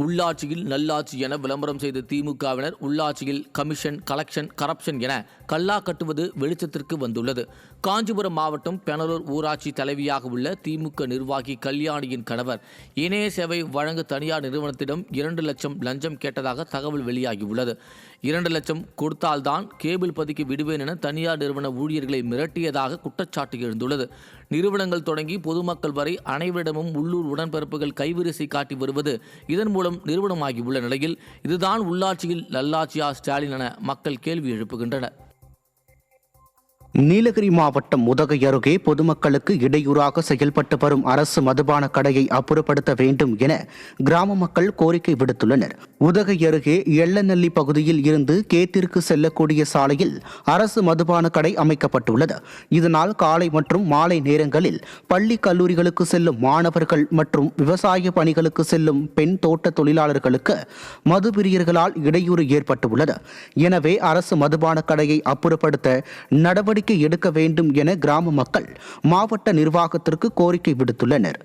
உள்ளாட்சியில் நல்லாட்சி என விளம்பரம் செய்த திமுகவினர் உள்ளாட்சியில் கமிஷன், கலெக்ஷன், கரப்ஷன் என கல்லா கட்டுவது வெளிச்சத்திற்கு வந்துள்ளது. காஞ்சிபுரம் மாவட்டம் பெனலூர் ஊராட்சி தலைவியாக உள்ள திமுக நிர்வாகி கல்யாணியின் கணவர் இணைய சேவை வழங்க தனியார் நிறுவனத்திடம் 2 லட்சம் லஞ்சம் கேட்டதாக தகவல் வெளியாகியுள்ளது. 2 லட்சம் கொடுத்தால்தான் கேபிள் பதிக்க விடுவேன் என தனியார் நிறுவன ஊழியர்களை மிரட்டியதாக குற்றச்சாட்டு எழுந்துள்ளது. நிறுவனங்கள் தொடங்கி பொதுமக்கள் வரை அனைவரிடமும் உள்ளூர் உடன்பிறப்புகள் கைவரிசை காட்டி வருவது இதன் மூலம் நிறுவனமாகியுள்ள நிலையில் இதுதான் உள்ளாட்சியில் நல்லாட்சியா ஸ்டாலின் என மக்கள் கேள்வி எழுப்புகின்றனர். நீலகிரி மாவட்டம் உதகை அருகே பொதுமக்களுக்கு இடையூறாக செயல்பட்டு வரும் அரசு மதுபான கடையை அப்புறப்படுத்த வேண்டும் என கிராம மக்கள் கோரிக்கை விடுத்துள்ளனர். உதகை அருகே எள்ளநல்லி பகுதியில் இருந்து கேத்திற்கு செல்லக்கூடிய சாலையில் அரசு மதுபான கடை அமைக்கப்பட்டுள்ளது. இதனால் காலை மற்றும் மாலை நேரங்களில் பள்ளி கல்லூரிகளுக்கு செல்லும் மாணவர்கள் மற்றும் விவசாய பணிகளுக்கு செல்லும் பெண் தோட்ட தொழிலாளர்களுக்கு மது பிரியர்களால் இடையூறு ஏற்பட்டுள்ளது. எனவே அரசு மதுபான கடையை அப்புறப்படுத்த நடவடிக்கை எடுக்க வேண்டும் என கிராம மக்கள் மாவட்ட நிர்வாகத்திற்கு கோரிக்கை விடுத்துள்ளனர்.